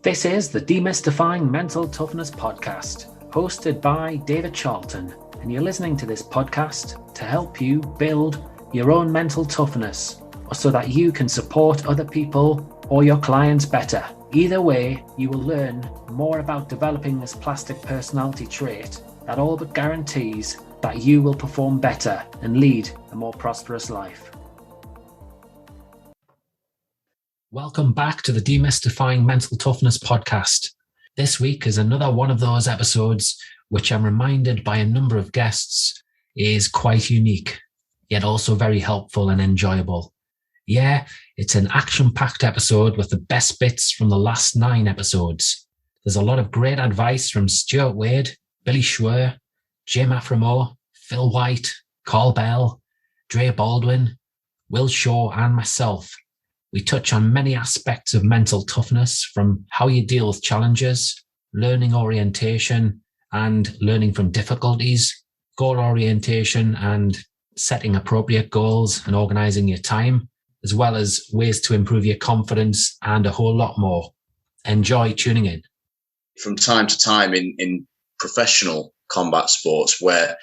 This is the Demystifying Mental Toughness podcast, hosted by David Charlton, and you're listening to this podcast to help you build your own mental toughness, or so that you can support other people or your clients better. Either way, you will learn more about developing this plastic personality trait that all but guarantees that you will perform better and lead a more prosperous life. Welcome back to the Demystifying Mental Toughness podcast. This week is another one of those episodes which I'm reminded by a number of guests is quite unique, yet also very helpful and enjoyable. Yeah, it's an action-packed episode with the best bits from the last 9 episodes. There's a lot of great advice from Stuart Wade, Billy Schwer, Jim Afremow, Phil White, Carl Bell, Dre Baldwin, Will Shaw, and myself. We touch on many aspects of mental toughness, from how you deal with challenges, learning orientation and learning from difficulties, goal orientation and setting appropriate goals and organizing your time, as well as ways to improve your confidence and a whole lot more. Enjoy tuning in. From time to time in professional combat sports, where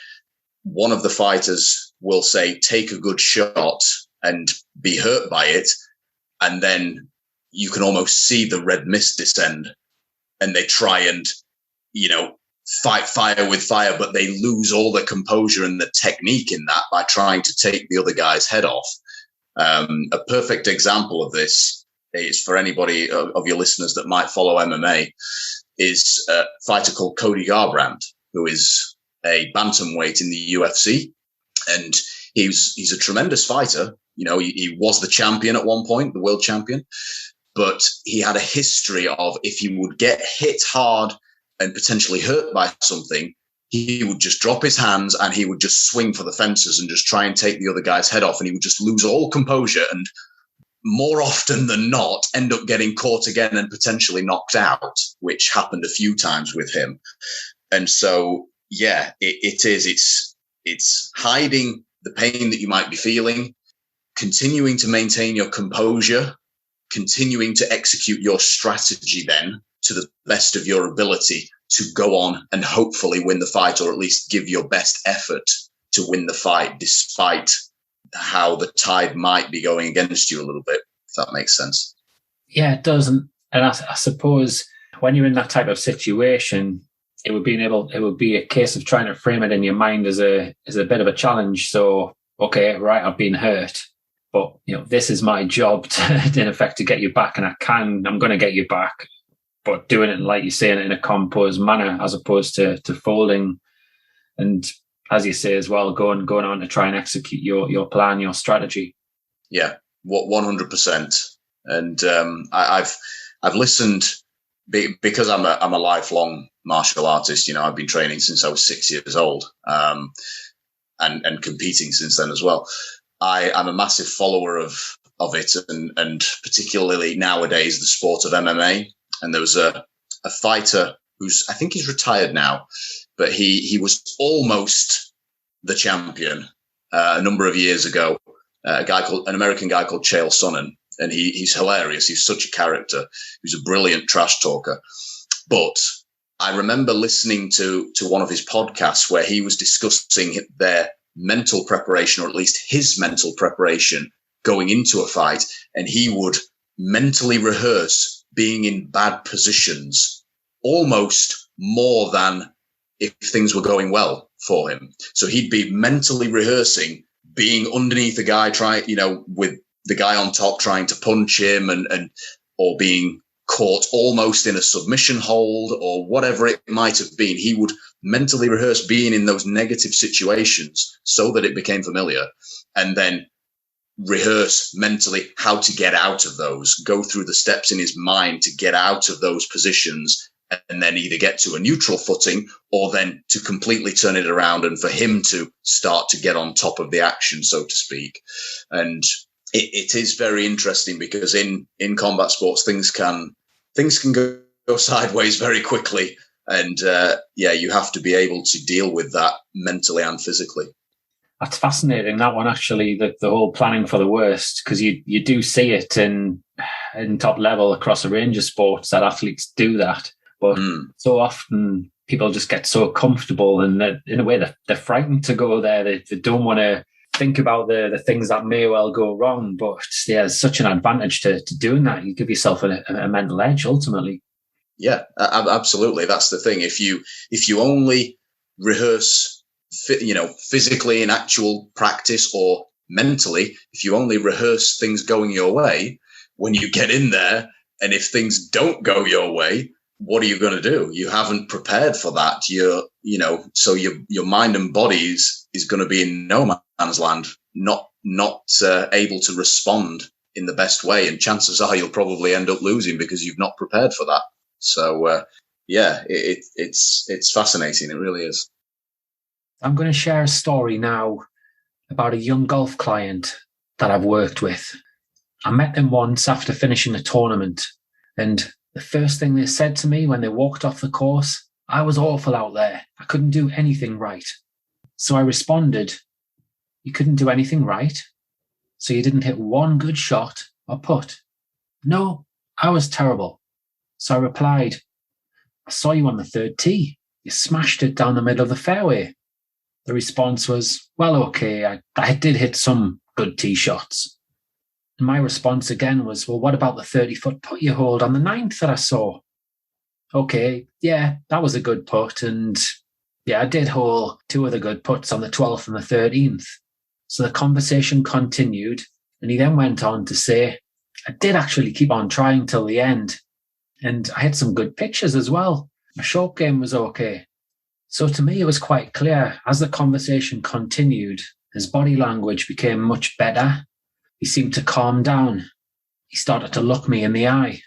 one of the fighters will say, take a good shot and be hurt by it, and then you can almost see the red mist descend, and they try and, fight fire with fire, but they lose all the composure and the technique in that by trying to take the other guy's head off. A perfect example of this is, for anybody of your listeners that might follow MMA, is a fighter called Cody Garbrandt, who is a bantamweight in the UFC. And he's a tremendous fighter. He was the champion at one point, the world champion, but he had a history of, if he would get hit hard and potentially hurt by something, he would just drop his hands and he would just swing for the fences and just try and take the other guy's head off. And he would just lose all composure and more often than not end up getting caught again and potentially knocked out, which happened a few times with him. And so, yeah, it's hiding the pain that you might be feeling, continuing to maintain your composure, continuing to execute your strategy then to the best of your ability to go on and hopefully win the fight, or at least give your best effort to win the fight, despite how the tide might be going against you a little bit, if that makes sense. Yeah, it does. And I suppose when you're in that type of situation, it would be a case of trying to frame it in your mind as a bit of a challenge. So, okay, right, I've been hurt, but this is my job in effect to get you back, and I'm going to get you back, but doing it, like you say, in a composed manner, as opposed to folding. And as you say as well, going on to try and execute your plan, your strategy. Yeah, 100%. And I've listened, because I'm a lifelong martial artist. I've been training since I was 6 years old, and competing since then as well. I'm a massive follower of it, and particularly nowadays the sport of MMA. And there was a fighter I think he's retired now, but he was almost the champion a number of years ago. An American guy called Chael Sonnen, and he's hilarious. He's such a character. He's a brilliant trash talker. But I remember listening to one of his podcasts where he was discussing their mental preparation, or at least his mental preparation going into a fight, and he would mentally rehearse being in bad positions almost more than if things were going well for him. So he'd be mentally rehearsing being underneath the guy, with the guy on top trying to punch him, or being caught almost in a submission hold, or whatever it might have been. He would mentally rehearse being in those negative situations so that it became familiar, and then rehearse mentally how to get out of those, go through the steps in his mind to get out of those positions, and then either get to a neutral footing or then to completely turn it around and for him to start to get on top of the action, so to speak. And it is very interesting, because in combat sports, things can go sideways very quickly. And you have to be able to deal with that mentally and physically. That's fascinating, that one, actually, the whole planning for the worst, because you do see it. And in top level across a range of sports that athletes do that. But so often people just get so comfortable, and in a way they're frightened to go there. They don't want to think about the things that may well go wrong. But there's such an advantage to doing that. You give yourself a mental edge ultimately. Yeah, absolutely. That's the thing. If you only rehearse, physically in actual practice or mentally, if you only rehearse things going your way, when you get in there, and if things don't go your way, what are you going to do? You haven't prepared for that. So your mind and body is going to be in no man's land, not able to respond in the best way. And chances are you'll probably end up losing because you've not prepared for that. So, it's fascinating. It really is. I'm going to share a story now about a young golf client that I've worked with. I met them once after finishing a tournament, and the first thing they said to me when they walked off the course, I was awful out there. I couldn't do anything right. So I responded, you couldn't do anything right? So you didn't hit one good shot or putt? No, I was terrible. So I replied, I saw you on the third tee. You smashed it down the middle of the fairway. The response was, well, okay, I did hit some good tee shots. And my response again was, well, what about the 30-foot putt you hold on the 9th that I saw? Okay, yeah, that was a good putt. And yeah, I did hole 2 of the good putts on the 12th and the 13th. So the conversation continued. And he then went on to say, I did actually keep on trying till the end. And I had some good pictures as well. My short game was okay. So to me, it was quite clear as the conversation continued, his body language became much better. He seemed to calm down. He started to look me in the eye.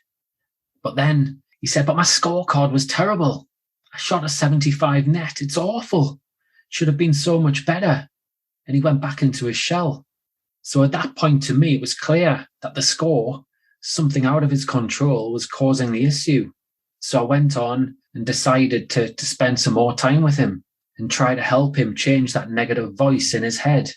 But then he said, but my scorecard was terrible. I shot a 75 net. It's awful. Should have been so much better. And he went back into his shell. So at that point, to me, it was clear that the score, something out of his control, was causing the issue. So I went on and decided to spend some more time with him and try to help him change that negative voice in his head.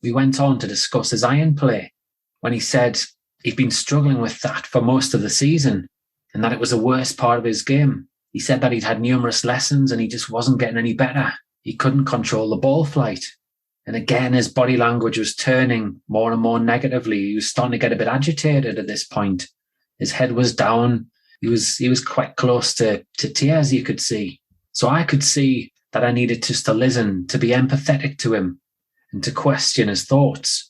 We went on to discuss his iron play when he said he'd been struggling with that for most of the season and that it was the worst part of his game. He said that he'd had numerous lessons and he just wasn't getting any better. He couldn't control the ball flight. And again, his body language was turning more and more negatively. He was starting to get a bit agitated at this point. His head was down. He was quite close to tears, you could see. So I could see that I needed just to listen, to be empathetic to him and to question his thoughts.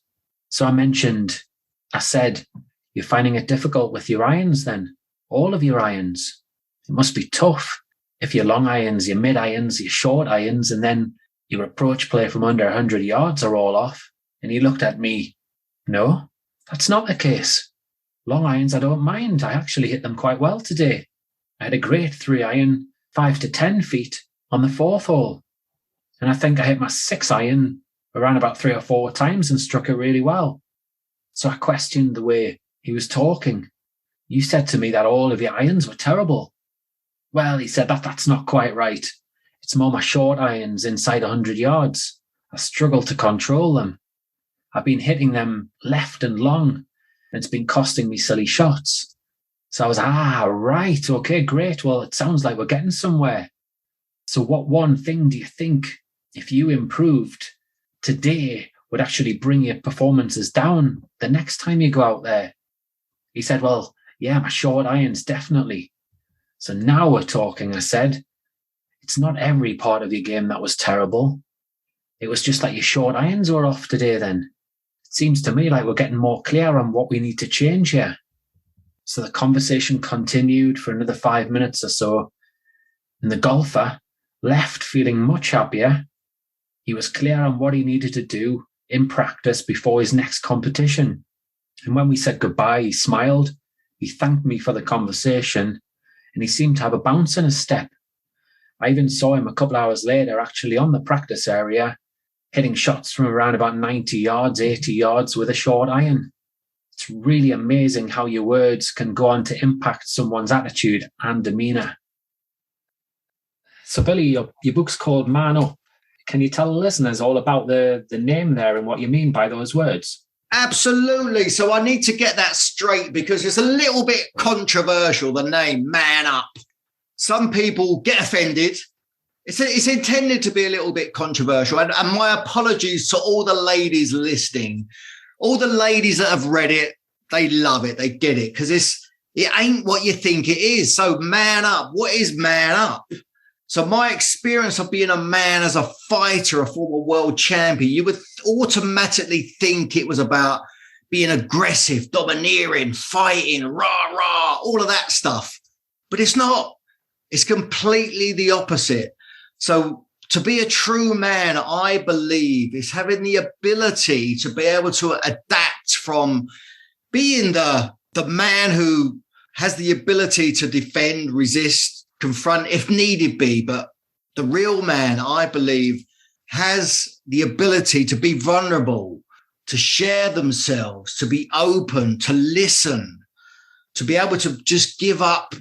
So I said, you're finding it difficult with your irons then? All of your irons? It must be tough. If your long irons, your mid irons, your short irons, and then your approach play from under 100 yards are all off. And he looked at me. No, that's not the case. Long irons, I don't mind. I actually hit them quite well today. I had a great 3-iron, 5 to 10 feet on the 4th hole. And I think I hit my 6-iron around about 3 or 4 times and struck it really well. So I questioned the way he was talking. You said to me that all of your irons were terrible. Well, he said that's not quite right. It's more my short irons inside 100 yards. I struggle to control them. I've been hitting them left and long. And it's been costing me silly shots. So I was, right, okay, great. Well, it sounds like we're getting somewhere. So what one thing do you think, if you improved today, would actually bring your performances down the next time you go out there? He said, well, yeah, my short irons, definitely. So now we're talking, I said. It's not every part of your game that was terrible. It was just like your short irons were off today then. It seems to me like we're getting more clear on what we need to change here. So the conversation continued for another 5 minutes or so, and the golfer left feeling much happier. He was clear on what he needed to do in practice before his next competition. And when we said goodbye, he smiled, he thanked me for the conversation, and he seemed to have a bounce in his step. I even saw him a couple hours later actually on the practice area, hitting shots from around about 90 yards, 80 yards with a short iron. It's really amazing how your words can go on to impact someone's attitude and demeanour. So Billy, your book's called Man Up. Can you tell the listeners all about the name there and what you mean by those words? Absolutely. So I need to get that straight because it's a little bit controversial, the name Man Up. Some people get offended. It's intended to be a little bit controversial. And my apologies to all the ladies listening. All the ladies that have read it, they love it. They get it because it ain't what you think it is. So man up. What is man up? So my experience of being a man as a fighter, a former world champion, you would automatically think it was about being aggressive, domineering, fighting, rah, rah, all of that stuff. But it's not. It's completely the opposite. So to be a true man, I believe, is having the ability to be able to adapt from being the man who has the ability to defend, resist, confront if needed be. But the real man, I believe, has the ability to be vulnerable, to share themselves, to be open, to listen, to be able to just give up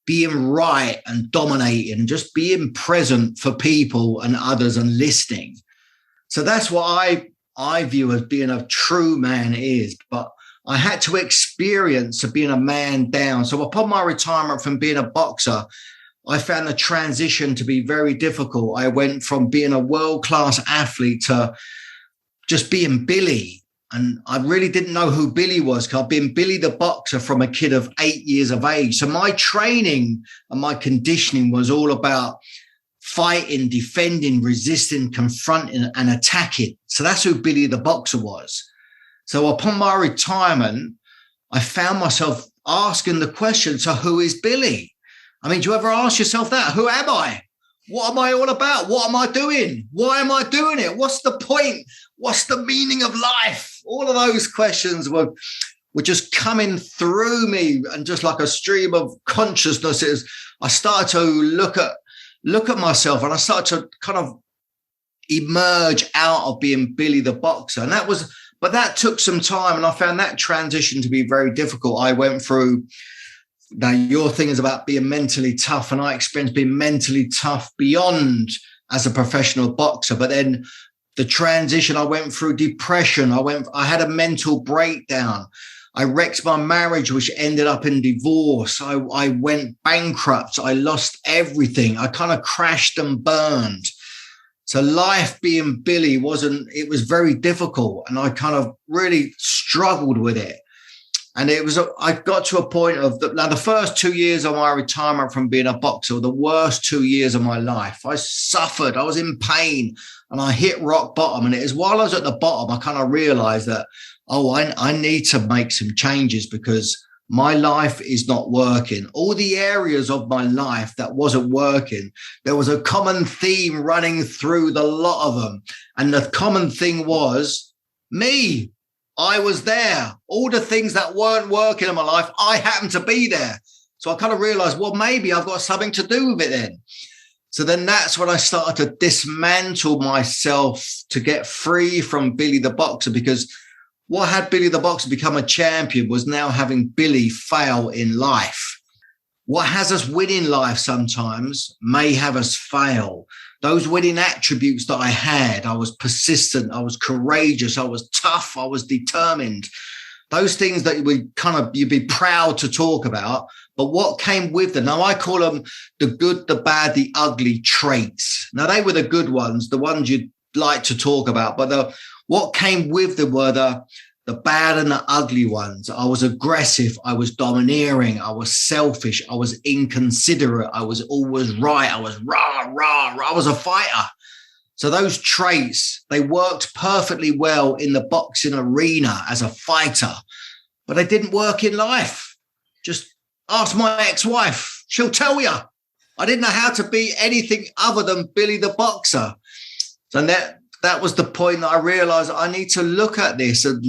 being right and dominating and just being present for people and others and listening. So that's what I view as being a true man is. But I had to experience of being a man down. So upon my retirement from being a boxer, I found the transition to be very difficult. I went from being a world-class athlete to just being Billy. And I really didn't know who Billy was because I've been Billy the boxer from a kid of 8 years of age. So my training and my conditioning was all about fighting, defending, resisting, confronting, and attacking. So that's who Billy the boxer was. So upon my retirement, I found myself asking the question, so who is Billy? I mean, do you ever ask yourself that? Who am I? What am I all about? What am I doing? Why am I doing it? What's the point? What's the meaning of life? All of those questions were just coming through me, and just like a stream of consciousness, I started to look at myself, and I started to kind of emerge out of being Billy the boxer. But that took some time, and I found that transition to be very difficult. I went through, now your thing is about being mentally tough, and I experienced being mentally tough beyond as a professional boxer. But then the transition, I went through depression. I had a mental breakdown. I wrecked my marriage, which ended up in divorce. I went bankrupt. I lost everything. I kind of crashed and burned. So life being Billy it was very difficult, and I kind of really struggled with it. And I got to a point of now the first 2 years of my retirement from being a boxer were the worst 2 years of my life. I suffered, I was in pain, and I hit rock bottom. And it is while I was at the bottom, I kind of realized that, I need to make some changes because my life is not working. All the areas of my life that wasn't working, there was a common theme running through the lot of them. And the common thing was me. I was there. All the things that weren't working in my life, I happened to be there. So I kind of realized, well, maybe I've got something to do with it then. So then that's when I started to dismantle myself to get free from Billy the boxer, because what had Billy the boxer become a champion was now having Billy fail in life. What has us win in life sometimes may have us fail. Those winning attributes that I had, I was persistent, I was courageous, I was tough, I was determined. Those things that you'd be proud to talk about, but what came with them? Now I call them the good, the bad, the ugly traits. Now they were the good ones, the ones you'd like to talk about, but what came with them were the bad and the ugly ones. I was aggressive. I was domineering. I was selfish. I was inconsiderate. I was always right. I was rah, rah, rah. I was a fighter. So those traits, they worked perfectly well in the boxing arena as a fighter, but they didn't work in life. Just ask my ex-wife. She'll tell you. I didn't know how to be anything other than Billy the boxer. So that was the point that I realized I need to look at this, and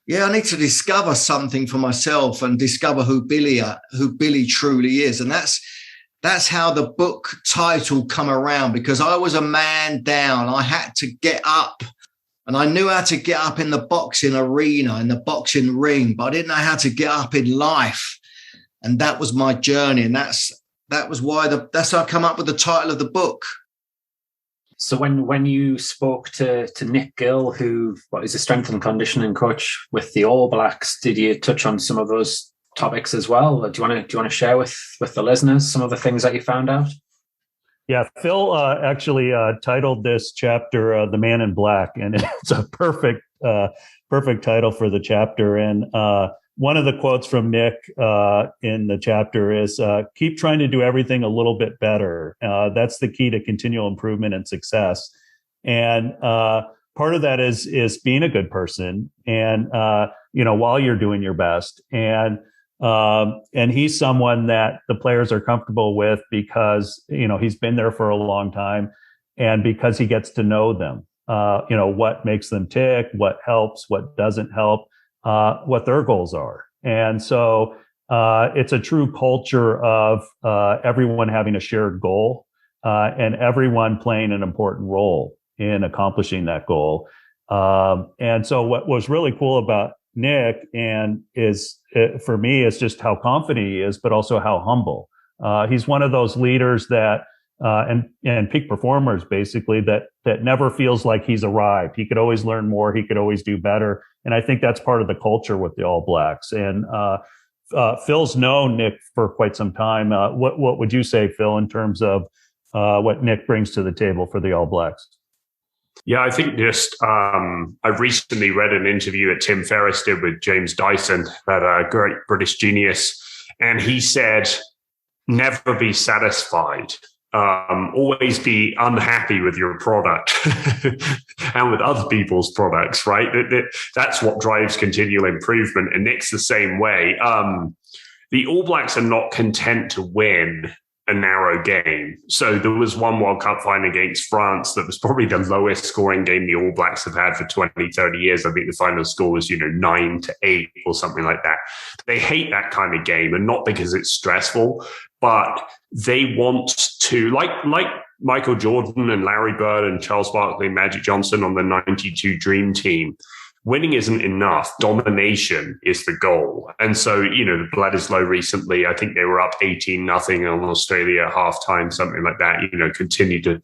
I need to discover something for myself and discover who Billy truly is. And that's how the book title come around, because I was a man down. I had to get up, and I knew how to get up in the boxing arena, in the boxing ring, but I didn't know how to get up in life. And that was my journey. And that's how I come up with the title of the book. So when you spoke to Nick Gill, who is a strength and conditioning coach with the All Blacks, did you touch on some of those topics as well? Do you want to share with the listeners some of the things that you found out? Yeah, Phil actually titled this chapter "The Man in Black," and it's a perfect title for the chapter. And one of the quotes from Nick in the chapter is, keep trying to do everything a little bit better. That's the key to continual improvement and success. And part of that is being a good person and, while you're doing your best. And he's someone that the players are comfortable with because, he's been there for a long time and because he gets to know them, what makes them tick, what helps, what doesn't help. What their goals are. And so it's a true culture of everyone having a shared goal and everyone playing an important role in accomplishing that goal. And so what was really cool about Nick for me is just how confident he is, but also how humble. He's one of those leaders that and peak performers basically that never feels like he's arrived. He could always learn more. He could always do better. And I think that's part of the culture with the All Blacks. And Phil's known Nick for quite some time. What would you say, Phil, in terms of what Nick brings to the table for the All Blacks? Yeah, I think I've recently read an interview that Tim Ferriss did with James Dyson, that great British genius. And he said, never be satisfied. Always be unhappy with your product and with other people's products, right? That's what drives continual improvement. And Nick's the same way. The All Blacks are not content to win a narrow game. So there was one World Cup final against France that was probably the lowest scoring game the All Blacks have had for 20, 30 years. I think the final score was, 9-8 or something like that. They hate that kind of game, and not because it's stressful, but they want to, like Michael Jordan and Larry Bird and Charles Barkley and Magic Johnson on the 92 Dream Team. Winning isn't enough. Domination is the goal. And so, the Bledisloe recently, I think they were up 18-0 on Australia at halftime, something like that, continue to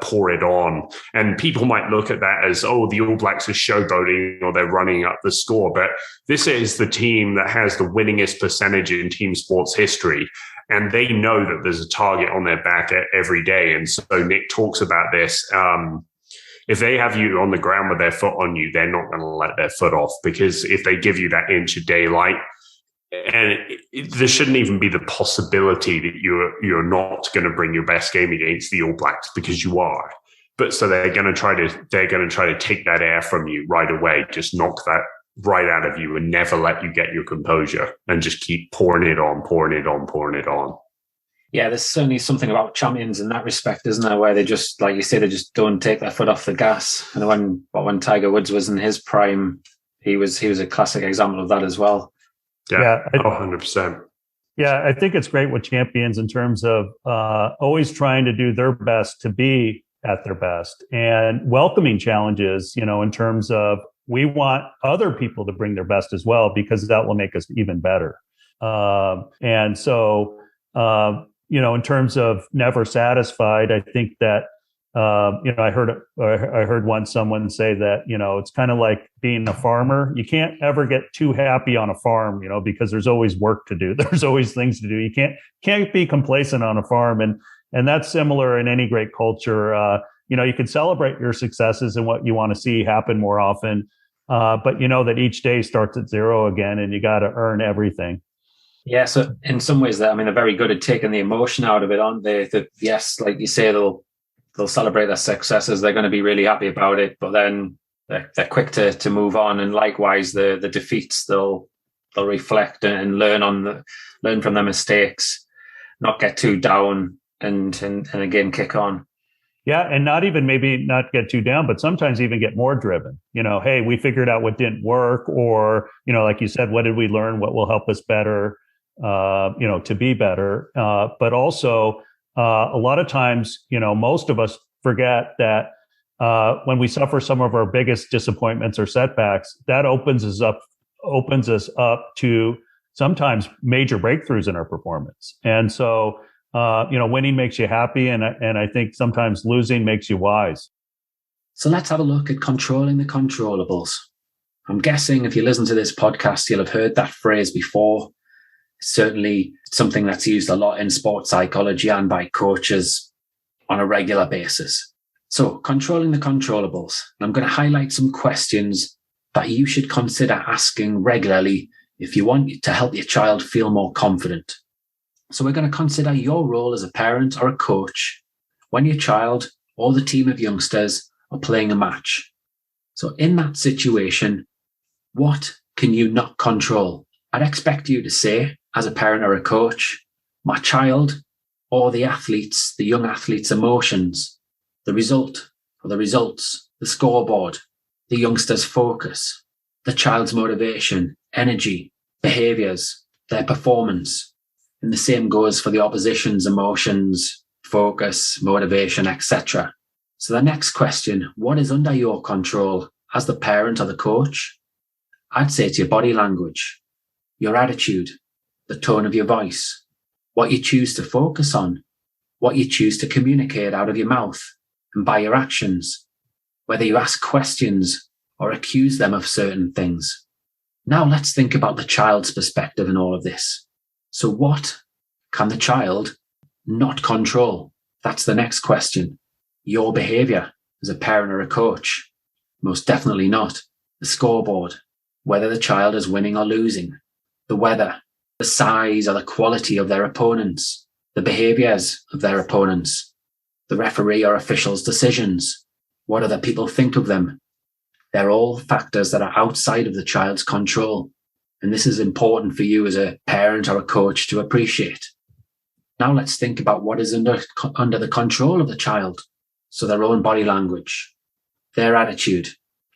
pour it on. And people might look at that as, the All Blacks are showboating or they're running up the score. But this is the team that has the winningest percentage in team sports history. And they know that there's a target on their back every day. And so Nick talks about this. If they have you on the ground with their foot on you, they're not going to let their foot off, because if they give you that inch of daylight, and there shouldn't even be the possibility that you're not going to bring your best game against the All Blacks, because you are. But so they're going to try to take that air from you right away, just knock that right out of you and never let you get your composure and just keep pouring it on, pouring it on, pouring it on. Yeah, there's certainly something about champions in that respect, isn't there? Where they just, like you say, they just don't take their foot off the gas. And when Tiger Woods was in his prime, he was a classic example of that as well. Yeah, 100%. Yeah, I think it's great with champions in terms of always trying to do their best to be at their best, and welcoming challenges, in terms of we want other people to bring their best as well, because that will make us even better. And so, in terms of never satisfied, I think that, I heard once someone say that, it's kind of like being a farmer. You can't ever get too happy on a farm, because there's always work to do. There's always things to do. You can't be complacent on a farm. And that's similar in any great culture. You can celebrate your successes and what you want to see happen more often. But that each day starts at zero again, and you got to earn everything. Yeah, so in some ways, they're very good at taking the emotion out of it, aren't they? Yes, like you say, they'll celebrate their successes. They're going to be really happy about it, but then they're quick to move on. And likewise, the defeats, they'll reflect and learn from their mistakes, not get too down, and again kick on. Yeah, and not get too down, but sometimes even get more driven. Hey, we figured out what didn't work, or like you said, what did we learn? What will help us better? To be better. But also, a lot of times, most of us forget that when we suffer some of our biggest disappointments or setbacks, that opens us up to sometimes major breakthroughs in our performance. And so Winning makes you happy, and I think sometimes losing makes you wise. So let's have a look at controlling the controllables. I'm guessing if you listen to this podcast, you'll have heard that phrase before. It's certainly something that's used a lot in sports psychology and by coaches on a regular basis. So controlling the controllables. I'm going to highlight some questions that you should consider asking regularly if you want to help your child feel more confident. So we're going to consider your role as a parent or a coach when your child or the team of youngsters are playing a match. So in that situation, what can you not control? I'd expect you to say, as a parent or a coach, my child or the young athlete's emotions, the result or the results, the scoreboard, the youngster's focus, the child's motivation, energy, behaviors, their performance. And the same goes for the opposition's emotions, focus, motivation, etc. So the next question, what is under your control as the parent or the coach? I'd say it's your body language, your attitude, the tone of your voice, what you choose to focus on, what you choose to communicate out of your mouth and by your actions, whether you ask questions or accuse them of certain things. Now let's think about the child's perspective in all of this. So what can the child not control? That's the next question. Your behavior as a parent or a coach? Most definitely not. The scoreboard, whether the child is winning or losing, the weather, the size or the quality of their opponents, the behaviors of their opponents, the referee or official's decisions, what other people think of them. They're all factors that are outside of the child's control. And this is important for you as a parent or a coach to appreciate. Now let's think about what is under the control of the child. So their own body language, their attitude,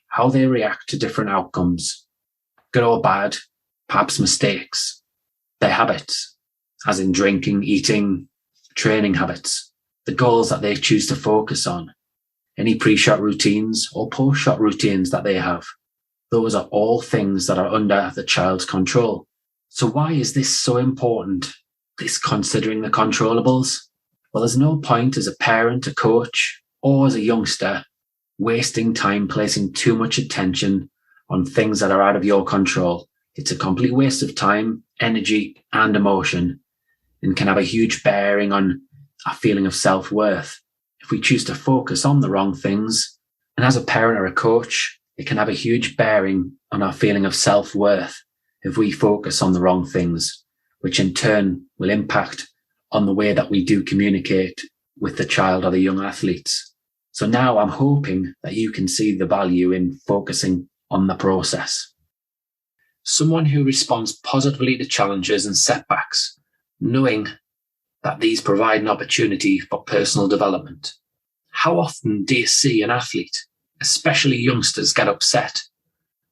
how they react to different outcomes, good or bad, perhaps mistakes, their habits, as in drinking, eating, training habits, the goals that they choose to focus on, any pre-shot routines or post-shot routines that they have. Those are all things that are under the child's control. So why is this so important, this considering the controllables? Well, there's no point as a parent, a coach, or as a youngster wasting time placing too much attention on things that are out of your control. It's a complete waste of time, energy, and emotion, and can have a huge bearing on our feeling of self-worth. If we choose to focus on the wrong things, and as a parent or a coach, it can have a huge bearing on our feeling of self-worth if we focus on the wrong things, which in turn will impact on the way that we do communicate with the child or the young athletes. So now I'm hoping that you can see the value in focusing on the process. Someone who responds positively to challenges and setbacks, knowing that these provide an opportunity for personal development. How often do you see an athlete, especially youngsters, get upset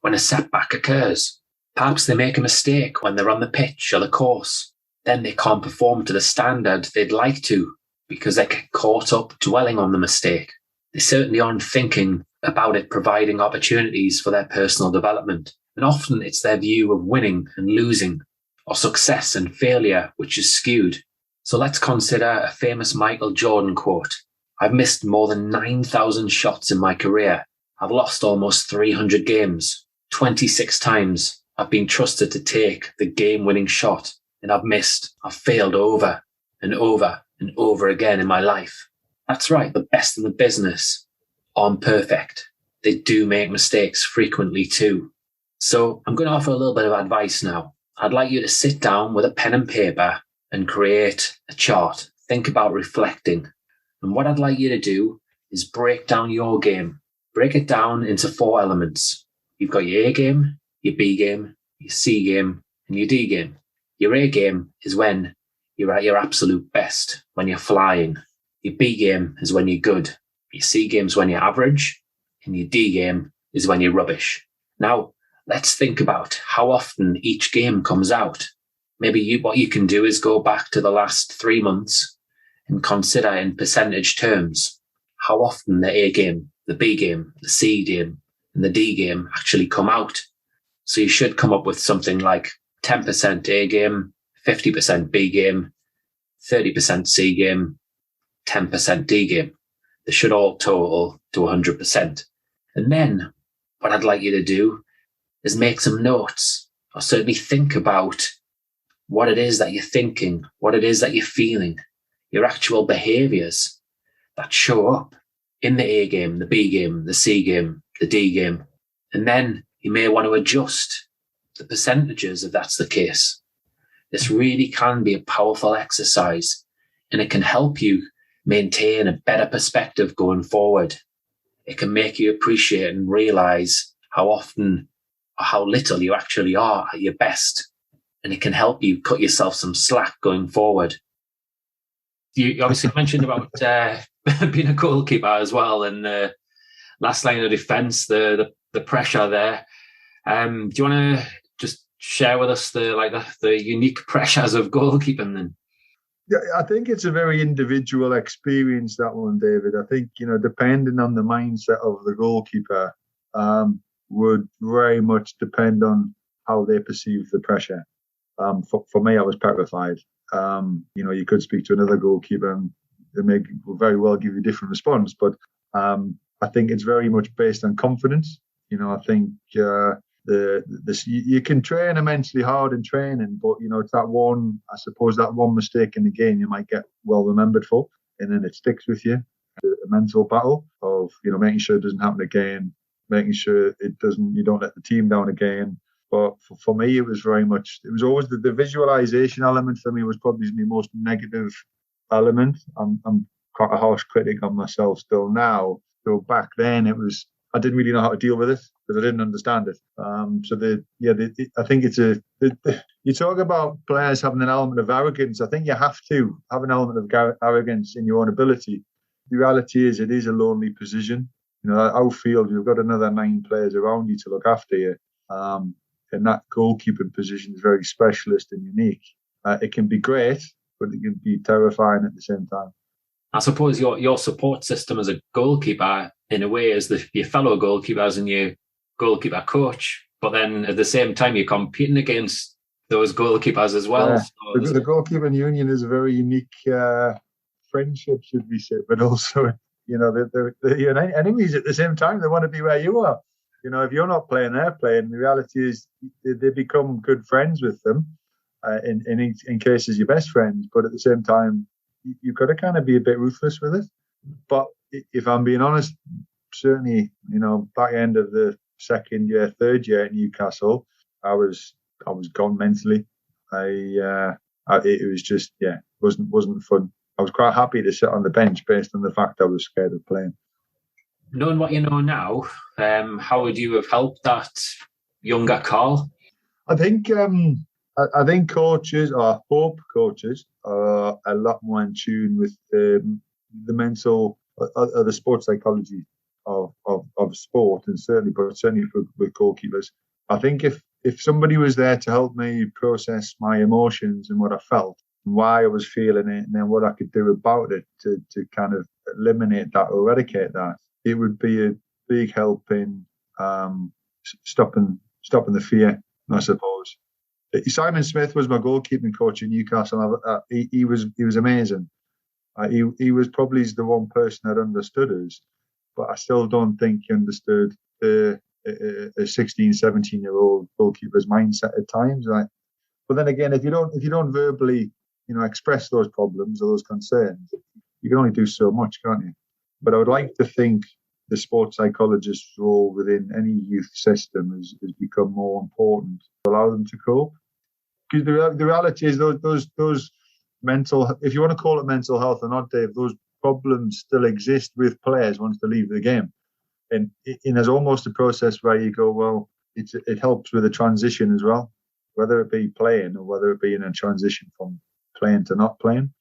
when a setback occurs? Perhaps they make a mistake when they're on the pitch or the course. Then they can't perform to the standard they'd like to because they get caught up dwelling on the mistake. They certainly aren't thinking about it providing opportunities for their personal development. And often it's their view of winning and losing, or success and failure, which is skewed. So let's consider a famous Michael Jordan quote. I've missed more than 9,000 shots in my career. I've lost almost 300 games. 26 times I've been trusted to take the game-winning shot, and I've failed over and over and over again in my life. That's right, the best in the business aren't perfect. They do make mistakes frequently too. So I'm going to offer a little bit of advice now. I'd like you to sit down with a pen and paper and create a chart. Think about reflecting. And what I'd like you to do is break down your game. Break it down into 4 elements. You've got your A game, your B game, your C game, and your D game. Your A game is when you're at your absolute best, when you're flying. Your B game is when you're good. Your C game is when you're average. And your D game is when you're rubbish. Now, let's think about how often each game comes out. Maybe what you can do is go back to the last 3 months and consider in percentage terms how often the A game, the B game, the C game, and the D game actually come out. So you should come up with something like 10% A game, 50% B game, 30% C game, 10% D game. They should all total to 100%. And then what I'd like you to do is make some notes, or certainly think about what it is that you're thinking, what it is that you're feeling, your actual behaviors that show up in the A game, the B game, the C game, the D game. And then you may want to adjust the percentages if that's the case. This really can be a powerful exercise, and it can help you maintain a better perspective going forward. It can make you appreciate and realize how often or how little you actually are at your best. And it can help you cut yourself some slack going forward. You obviously mentioned about being a goalkeeper as well, and last line of defence, the pressure there. Do you want to just share with us the unique pressures of goalkeeping then? Yeah, I think it's a very individual experience, that one, David. I think, depending on the mindset of the goalkeeper, would very much depend on how they perceive the pressure. For me, I was petrified. You could speak to another goalkeeper and they may very well give you a different response, but I think it's very much based on confidence. I think you can train immensely hard in training, but it's that one mistake in the game you might get well remembered for, and then it sticks with you. A mental battle of making sure it doesn't happen again, making sure you don't let the team down again. But for me, it was always the visualization element for me was probably the most negative element. I'm quite a harsh critic on myself still now. So back then I didn't really know how to deal with it because I didn't understand it. I think you talk about players having an element of arrogance. I think you have to have an element of arrogance in your own ability. The reality is it is a lonely position. Outfield, you've got another 9 players around you to look after you. And that goalkeeping position is very specialist and unique. It can be great, but it can be terrifying at the same time. I suppose your support system as a goalkeeper, in a way, is your fellow goalkeepers and your goalkeeper coach. But then at the same time, you're competing against those goalkeepers as well. Yeah. So the goalkeeping union is a very unique friendship, should we say, but also, they're enemies at the same time. They want to be where you are. If you're not playing, they're playing. The reality is they become good friends with them. In cases, your best friends. But at the same time, you've got to kind of be a bit ruthless with it. But if I'm being honest, certainly, back end of the second year, third year at Newcastle, I was gone mentally. It was just, wasn't fun. I was quite happy to sit on the bench based on the fact I was scared of playing. Knowing what you know now, how would you have helped that younger Carl? I think coaches, or I hope coaches, are a lot more in tune with the mental or the sports psychology of sport, and certainly with goalkeepers. I think if somebody was there to help me process my emotions and what I felt, and why I was feeling it, and then what I could do about it to kind of eliminate that or eradicate that, it would be a big help in stopping the fear, I suppose. Simon Smith was my goalkeeping coach in Newcastle. He was amazing. He was probably the one person that understood us, but I still don't think he understood a 16, 17-year-old goalkeeper's mindset at times. But then again, if you don't verbally, express those problems or those concerns, you can only do so much, can't you? But I would like to think the sports psychologist's role within any youth system has become more important to allow them to cope. Because the reality is those mental, if you want to call it mental health or not, Dave, those problems still exist with players once they leave the game. And there's almost a process where you go, well, it helps with a transition as well, whether it be playing or whether it be in a transition from playing to not playing.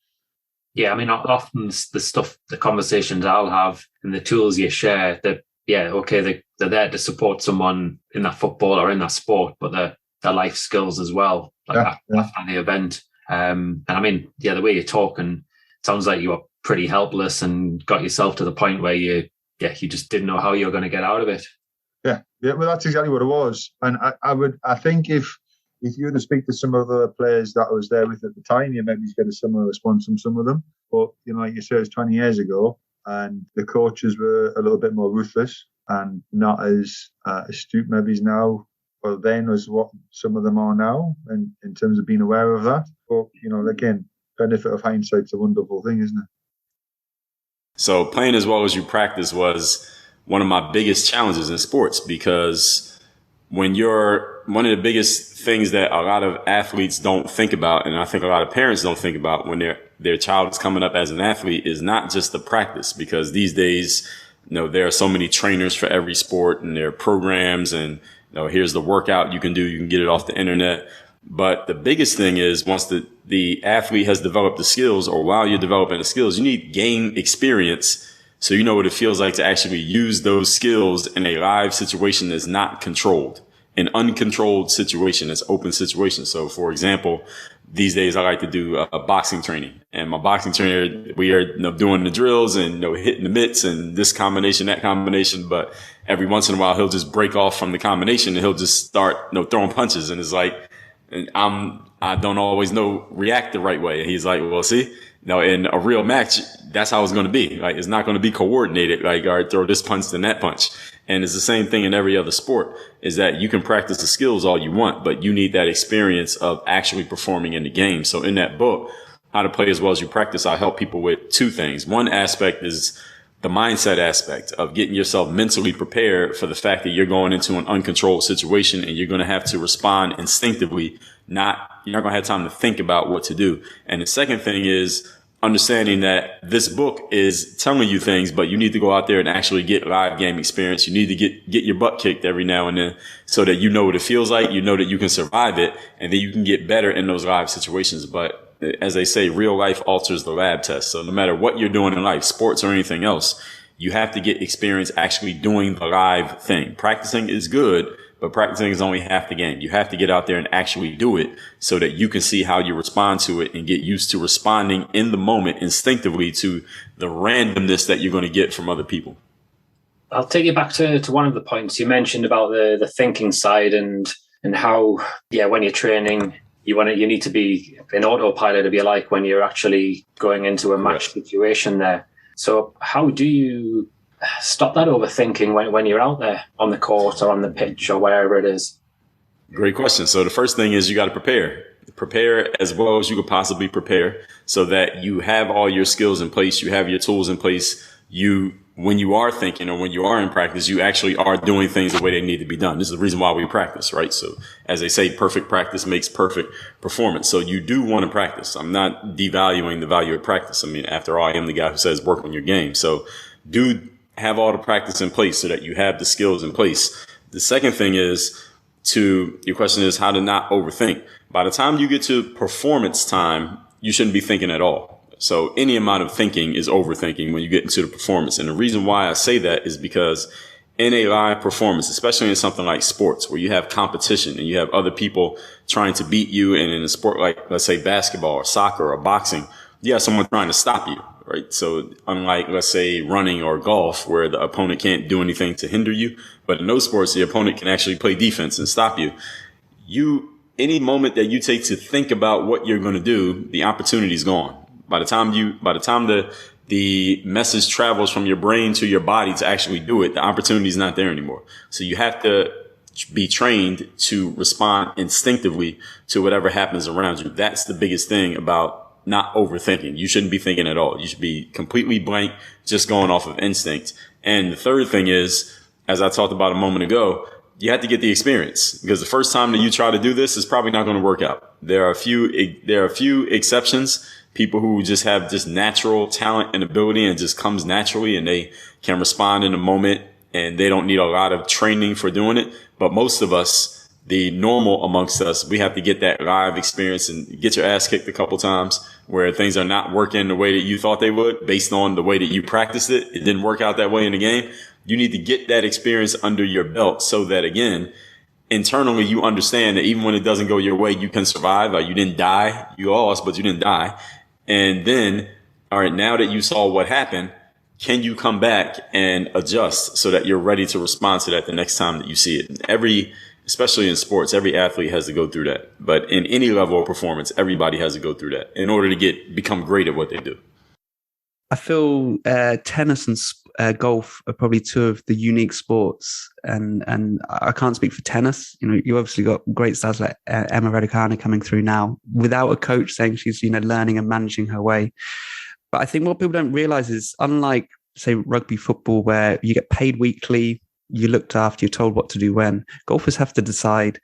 Yeah, I mean, often the conversations I'll have and the tools you share, they're there to support someone in that football or in that sport, but their life skills as well, after the event. And I mean, the way you're talking, it sounds like you were pretty helpless and got yourself to the point where you just didn't know how you were going to get out of it. Yeah, well, that's exactly what it was. And I think if if you were to speak to some of the players that I was there with at the time, you maybe get a similar response from some of them. But, like you said, it's 20 years ago, and the coaches were a little bit more ruthless and not as astute maybe as now, or then, as what some of them are now, and in terms of being aware of that. But, again, benefit of hindsight's a wonderful thing, isn't it? So playing as well as you practice was one of my biggest challenges in sports, because when you're one of the biggest things that a lot of athletes don't think about, and I think a lot of parents don't think about when their child is coming up as an athlete, is not just the practice, because these days, there are so many trainers for every sport, and there are programs, and here's the workout you can do. You can get it off the internet. But the biggest thing is, once the athlete has developed the skills, or while you're developing the skills, you need game experience. So you know what it feels like to actually use those skills in a live situation that's not controlled, an uncontrolled situation, that's open situation. So, for example, these days I like to do a boxing training, and my boxing trainer, we are doing the drills and hitting the mitts and this combination, that combination. But every once in a while, he'll just break off from the combination and he'll just start throwing punches, and it's like, and I don't always react the right way. And he's like, well, see, in a real match, that's how it's going to be. Like, it's not going to be coordinated. Like, all right, throw this punch, then that punch. And it's the same thing in every other sport, is that you can practice the skills all you want, but you need that experience of actually performing in the game. So in that book, How to Play as Well as You Practice, I help people with two things. One aspect is the mindset aspect of getting yourself mentally prepared for the fact that you're going into an uncontrolled situation and you're going to have to respond instinctively. You're not going to have time to think about what to do. And the second thing is understanding that this book is telling you things, but you need to go out there and actually get live game experience. You need to get your butt kicked every now and then, so that you know what it feels like, you know that you can survive it, and then you can get better in those live situations. But as they say, real life alters the lab test. So no matter what you're doing in life, sports or anything else, you have to get experience actually doing the live thing. Practicing is good, but practicing is only half the game. You have to get out there and actually do it, so that you can see how you respond to it and get used to responding in the moment instinctively to the randomness that you're going to get from other people. I'll take you back to one of the points you mentioned about the thinking side, and how, when you're training, you need to be an autopilot, if you like, when you're actually going into a match situation there. So how do you stop that overthinking when you're out there on the court or on the pitch or wherever it is? Great question. So the first thing is you got to prepare as well as you could possibly prepare, so that you have all your skills in place. You have your tools in place. When you are thinking, or when you are in practice, you actually are doing things the way they need to be done. This is the reason why we practice, right? So as they say, perfect practice makes perfect performance. So you do want to practice. I'm not devaluing the value of practice. I mean, after all, I am the guy who says work on your game. So do have all the practice in place so that you have the skills in place. The second thing is your question is how to not overthink. By the time you get to performance time, you shouldn't be thinking at all. So any amount of thinking is overthinking when you get into the performance. And the reason why I say that is because in a live performance, especially in something like sports, where you have competition and you have other people trying to beat you, and in a sport like, let's say, basketball or soccer or boxing, you have someone trying to stop you, right? So unlike, let's say, running or golf, where the opponent can't do anything to hinder you, but in those sports, the opponent can actually play defense and stop you. Any moment that you take to think about what you're going to do, the opportunity is gone. By the time the message travels from your brain to your body to actually do it, the opportunity is not there anymore. So you have to be trained to respond instinctively to whatever happens around you. That's the biggest thing about not overthinking. You shouldn't be thinking at all. You should be completely blank, just going off of instinct. And the third thing is, as I talked about a moment ago, you have to get the experience, because the first time that you try to do this is probably not going to work out. There are a few exceptions. People who just have just natural talent and ability, and just comes naturally, and they can respond in a moment, and they don't need a lot of training for doing it. But most of us, the normal amongst us, we have to get that live experience and get your ass kicked a couple times where things are not working the way that you thought they would based on the way that you practiced it. It didn't work out that way in the game. You need to get that experience under your belt, so that, again, internally you understand that even when it doesn't go your way, you can survive. You didn't die. You lost, but you didn't die. And then, all right, now that you saw what happened, can you come back and adjust so that you're ready to respond to that the next time that you see it? especially in sports, every athlete has to go through that. But in any level of performance, everybody has to go through that in order to become great at what they do. I feel tennis and golf are probably two of the unique sports, and I can't speak for tennis. You obviously got great stars like Emma Raducanu coming through now without a coach saying she's learning and managing her way. But I think what people don't realize is, unlike say rugby, football, where you get paid weekly, you're looked after, you're told what to do when, golfers have to decide,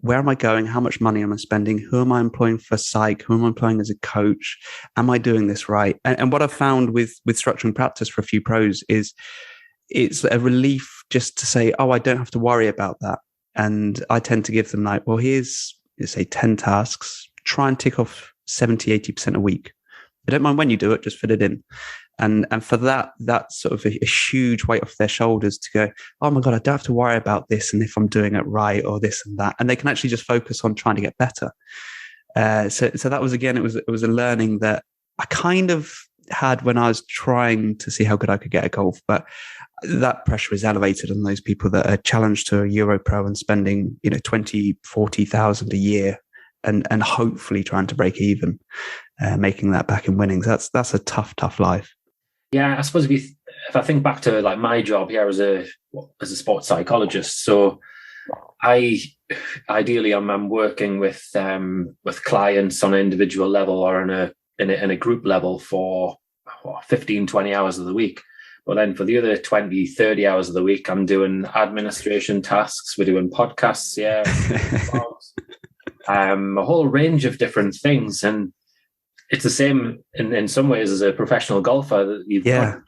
where am I going? How much money am I spending? Who am I employing for psych? Who am I employing as a coach? Am I doing this right? And what I've found with structuring practice for a few pros is it's a relief just to say, oh, I don't have to worry about that. And I tend to give them like, well, here's say 10 tasks, try and tick off 70, 80% a week. I don't mind when you do it, just fit it in. And for that's sort of a huge weight off their shoulders to go, oh my God, I don't have to worry about this and if I'm doing it right or this and that. And they can actually just focus on trying to get better. So that was, again, it was a learning that I kind of had when I was trying to see how good I could get at golf. But that pressure is elevated on those people that are challenged to a Euro Pro and spending, 20, 40,000 a year and hopefully trying to break even, making that back in winnings. That's a tough life. Yeah, I suppose if I think back to like my job here as a sports psychologist, so I'm working with clients on an individual level or in a group level for 15, 20 hours of the week. But then for the other 20, 30 hours of the week, I'm doing administration tasks. We're doing podcasts, a whole range of different things. And it's the same in some ways as a professional golfer, that you've got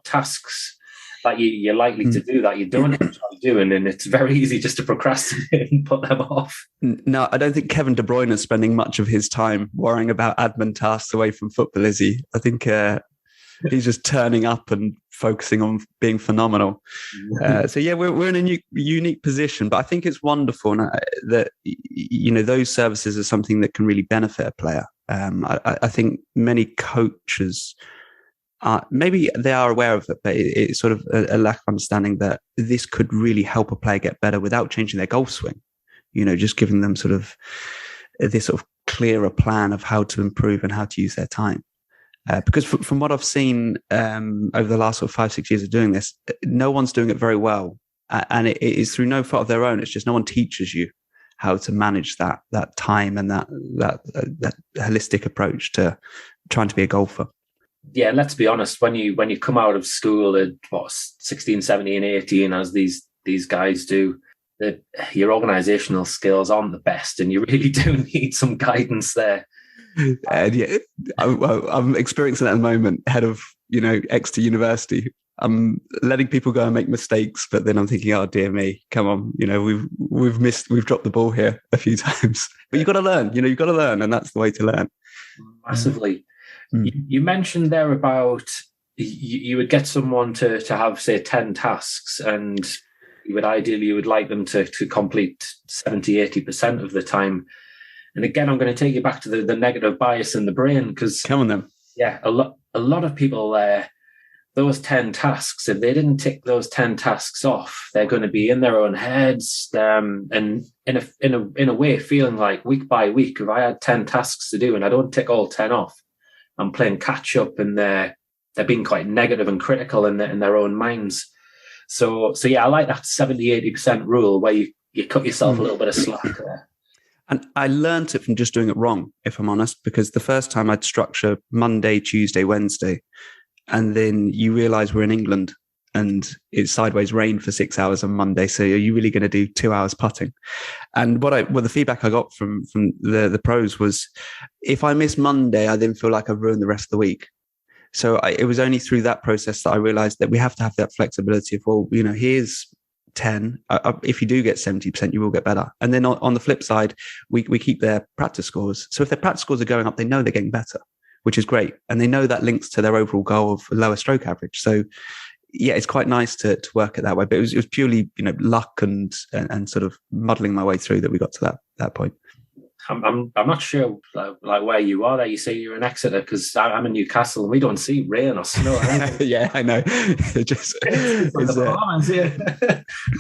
tasks that you're likely to do that you don't enjoy doing, and it's very easy just to procrastinate and put them off. No, I don't think Kevin De Bruyne is spending much of his time worrying about admin tasks away from football, is he? I think he's just turning up and focusing on being phenomenal. So yeah, we're in a unique position, but I think it's wonderful that those services are something that can really benefit a player. I think many coaches maybe they are aware of it, but it's sort of a lack of understanding that this could really help a player get better without changing their golf swing. Just giving them sort of this sort of clearer plan of how to improve and how to use their time. Because from what I've seen over the last sort of 5-6 years of doing this, no one's doing it very well, and it is through no fault of their own. It's just no one teaches you how to manage that time and that holistic approach to trying to be a golfer. Yeah, let's be honest. When you come out of school at 16, 17, 18, as these guys do, your organizational skills aren't the best, and you really do need some guidance there. And yeah, I'm experiencing that at the moment. Head of Exeter University, I'm letting people go and make mistakes, but then I'm thinking, oh dear me, come on, we've dropped the ball here a few times. But you've got to learn. You've got to learn, and that's the way to learn. Massively. You mentioned there about you would get someone to have, say, 10 tasks, and you would like them to complete 70, 80% of the time. And again, I'm going to take you back to the negative bias in the brain, because come on then. Yeah, a lot of people those 10 tasks, if they didn't tick those 10 tasks off, they're going to be in their own heads, and in a way feeling like week by week, if I had 10 tasks to do and I don't tick all 10 off, I'm playing catch up, and they're being quite negative and critical in their own minds. So yeah, I like that 70-80% rule where you cut yourself a little bit of slack there. And I learned it from just doing it wrong, if I'm honest, because the first time I'd structure Monday, Tuesday, Wednesday, and then you realize we're in England and it's sideways rain for 6 hours on Monday. So are you really going to do 2 hours putting? And the feedback I got from the pros was, if I miss Monday, I then feel like I've ruined the rest of the week. So it was only through that process that I realized that we have to have that flexibility of, well, here's 10. If you do get 70%, you will get better. And then on the flip side, we keep their practice scores. So if their practice scores are going up, they know they're getting better, which is great. And they know that links to their overall goal of lower stroke average. So yeah, it's quite nice to work it that way. But it was purely, luck and sort of muddling my way through that we got to that point. I'm not sure like where you are. There, you say you're in Exeter, because I'm in Newcastle and we don't see rain or snow. Yeah, I know.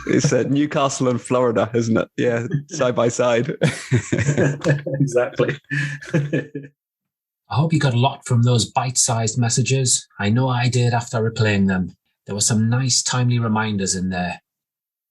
It's Newcastle and Florida, isn't it? Yeah, side by side. Exactly. I hope you got a lot from those bite-sized messages. I know I did after replaying them. There were some nice, timely reminders in there.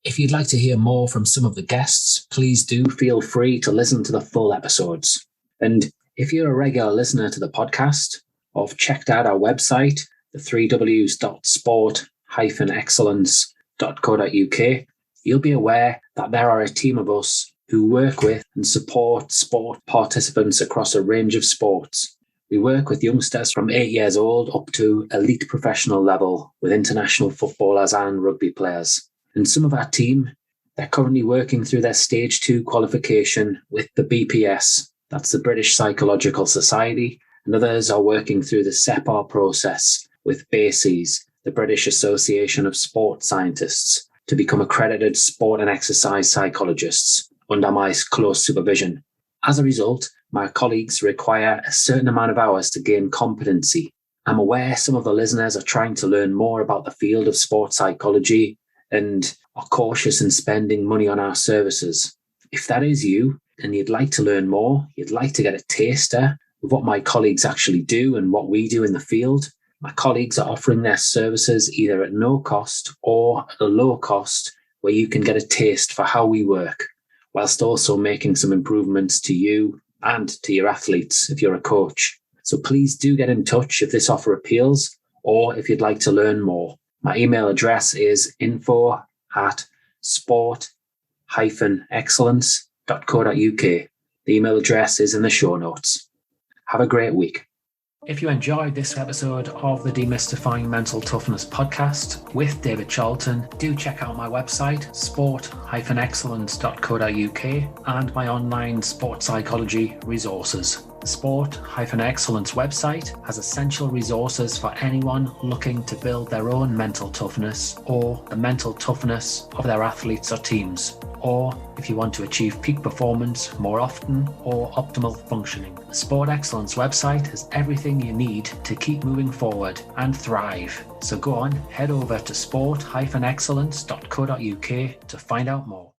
If you'd like to hear more from some of the guests, please do feel free to listen to the full episodes. And if you're a regular listener to the podcast, or have checked out our website, the 3ws.sport-excellence.co.uk, you'll be aware that there are a team of us who work with and support sport participants across a range of sports. We work with youngsters from 8 years old up to elite professional level with international footballers and rugby players. And some of our team, they're currently working through their Stage 2 qualification with the BPS, that's the British Psychological Society, and others are working through the SEPAR process with BASES, the British Association of Sport Scientists, to become accredited sport and exercise psychologists under my close supervision. As a result, my colleagues require a certain amount of hours to gain competency. I'm aware some of the listeners are trying to learn more about the field of sports psychology and are cautious in spending money on our services. If that is you and you'd like to learn more, you'd like to get a taster of what my colleagues actually do and what we do in the field, my colleagues are offering their services either at no cost or at a low cost where you can get a taste for how we work, whilst also making some improvements to you and to your athletes if you're a coach. So please do get in touch if this offer appeals or if you'd like to learn more. My email address is info@sport-excellence.co.uk. The email address is in the show notes. Have a great week. If you enjoyed this episode of the Demystifying Mental Toughness podcast with David Charlton, do check out my website, sport-excellence.co.uk, and my online sport psychology resources. The Sport-Excellence website has essential resources for anyone looking to build their own mental toughness or the mental toughness of their athletes or teams, or if you want to achieve peak performance more often or optimal functioning. The Sport Excellence website has everything you need to keep moving forward and thrive. So go on, head over to sport-excellence.co.uk to find out more.